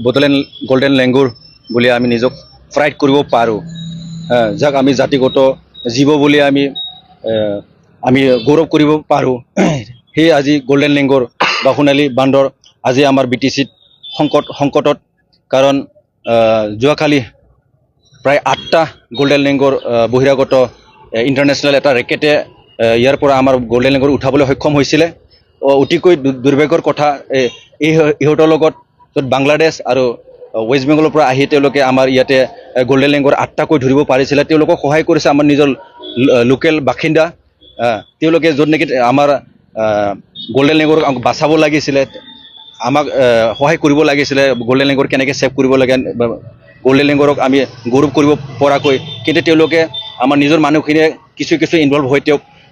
Bodoland golden লেংগুৰ বুলি আমি নিজক প্ৰাইড কৰিব পাৰোঁ, যাক আমি জাতিগত জীৱ বুলি আমি গৌৰৱ কৰিব পাৰোঁ। সেই আজি গোল্ডেন লেংগুৰ বা সোণালী বান্দৰ আজি আমাৰ BTCত সংকটত, কাৰণ যোৱাকালি প্ৰায় 8টা গোল্ডেন লেংগুৰ বহিৰাগত ইণ্টাৰনেশ্যনেল এটা ৰেকেটে ইয়াৰ পৰা আমাৰ গোল্ডেন লেংগুৰ উঠাবলৈ সক্ষম হৈছিলে। অতিকৈ দুৰ্ভাগ্যৰ কথা, ইহঁতৰ লগত বাংলাদেশ আৰু ৱেষ্ট বেংগলৰ পৰা আহি তেওঁলোকে আমাৰ ইয়াতে গোল্ডেন লেংগুৰ 8টাকৈ ধৰিব পাৰিছিলে। তেওঁলোকক সহায় কৰিছে আমাৰ নিজৰ লোকেল বাসিন্দা। তেওঁলোকে য'ত নেকি আমাৰ গোল্ডেন লেংগুৰক বাচাব লাগিছিলে, আমাক সহায় কৰিব লাগিছিলে, গোল্ডেন লেংগুৰ কেনেকৈ ছেভ কৰিব লাগে, গোল্ডেন লেংগুৰক আমি গৌৰৱ কৰিব পৰাকৈ, কিন্তু তেওঁলোকে আমাৰ নিজৰ মানুহখিনিয়ে কিছু ইনভলভ হৈ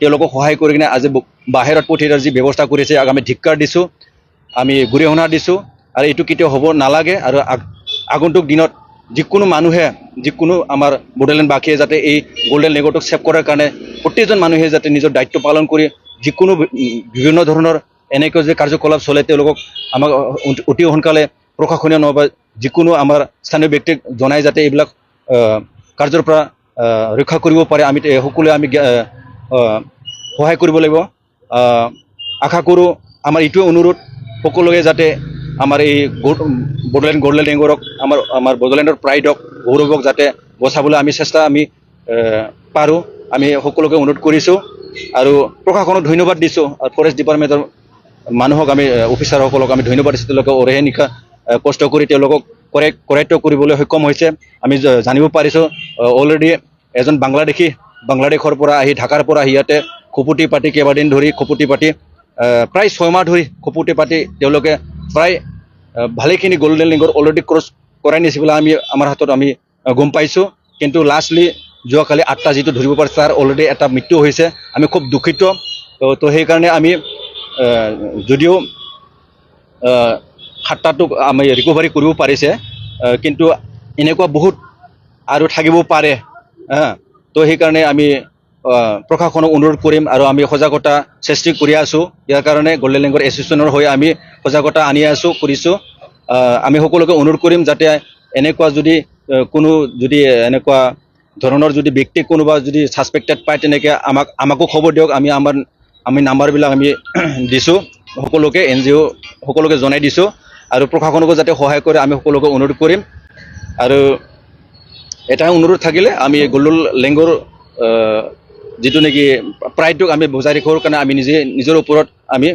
তেওঁলোকক সহায় কৰি কিনে আজি বাহিৰত পঠিওৱাৰ যি ব্যৱস্থা কৰিছে আমি ধিক্কাৰ দিছোঁ, আমি গৰিহণা দিছোঁ। আৰু এইটো কেতিয়াও হ'ব নালাগে। আৰু আগন্তুক দিনত যিকোনো মানুহে, যিকোনো আমাৰ বড়োলেণ্ডবাসীয়ে যাতে এই গোল্ডেন লেংগুৰটোক ছেভ কৰাৰ কাৰণে প্ৰত্যেকজন মানুহে যাতে নিজৰ দায়িত্ব পালন কৰি যিকোনো বিভিন্ন ধৰণৰ এনেকৈ যে কাৰ্যকলাপ চলে তেওঁলোকক আমাক অতি সোনকালে প্ৰশাসনীয় নহ'বা যিকোনো আমাৰ স্থানীয় ব্যক্তিক জনাই যাতে এইবিলাক কাৰ্যৰ পৰা ৰক্ষা কৰিব পাৰে, আমি সকলোৱে সহায় কৰিব লাগিব। আশা কৰোঁ আমাৰ এইটোৱে অনুৰোধ, সকলোৱে যাতে আমাৰ এই বড়োলেণ্ড গোল্ডেন লেংগুৰক, আমাৰ বড়োলেণ্ডৰ প্ৰাইডক, গৌৰৱক যাতে বচাবলৈ আমি চেষ্টা পাৰোঁ, আমি সকলোকে অনুৰোধ কৰিছোঁ। আৰু প্ৰশাসনক ধন্যবাদ দিছোঁ, আৰু ফৰেষ্ট ডিপাৰ্টমেণ্টৰ মানুহক অফিচাৰসকলক আমি ধন্যবাদ দিছোঁ। তেওঁলোকে অৰেহে নিশা কষ্ট কৰি তেওঁলোকক কৰায়ত্ব কৰিবলৈ সক্ষম হৈছে। আমি জানিব পাৰিছোঁ অলৰেডি এজন বাংলাদেশৰ পৰা আহি, ঢাকাৰ পৰা আহি ইয়াতে খপুতি পাতি কেইবাদিন ধৰি প্ৰায় 6 মাহ ধৰি খপুতি পাতি তেওঁলোকে প্ৰায় ভালেখিনি গোল্ডেন লেংগুৰ অলৰেডি ক্ৰছ কৰাই নিছে বুলি আমাৰ হাতত আমি গম পাইছোঁ। কিন্তু লাষ্টলি যোৱাকালি 8টা যিটো ধৰিব পাৰিছে তাৰ অলৰেডি এটা মৃত্যু হৈছে। আমি খুব দুখিত। তো সেইকাৰণে আমি যদিও 7টাটোক আমি ৰিকভাৰী কৰিব পাৰিছে, কিন্তু এনেকুৱা বহুত আৰু থাকিব পাৰে। তো সেইকাৰণে আমি প্ৰশাসনক অনুৰোধ কৰিম, আৰু আমি সজাগতা সৃষ্টি কৰি আছোঁ। ইয়াৰ কাৰণে গোল্ডেন লেংগুৰ এছ'চিয়েশ্যনৰ হৈ আমি সজাগতা আনি কৰিছোঁ। আমি সকলোকে অনুৰোধ কৰিম যাতে এনেকুৱা যদি এনেকুৱা ধৰণৰ যদি ব্যক্তি কোনোবা যদি ছাছপেক্টেড পায় তেনেকৈ আমাকো খবৰ দিয়ক। আমি নাম্বাৰবিলাক আমি দিছোঁ, সকলোকে NGO সকলোকে জনাই দিছোঁ, আৰু প্ৰশাসনকো যাতে সহায় কৰে আমি সকলোকে অনুৰোধ কৰিম। আৰু এটা অনুৰোধ থাকিলে, আমি গোল্ডেন লেংগুৰ যিটো নেকি প্ৰাইডটোক আমি বজাই ৰাখিবৰ কাৰণে আমি নিজৰ ওপৰত আমি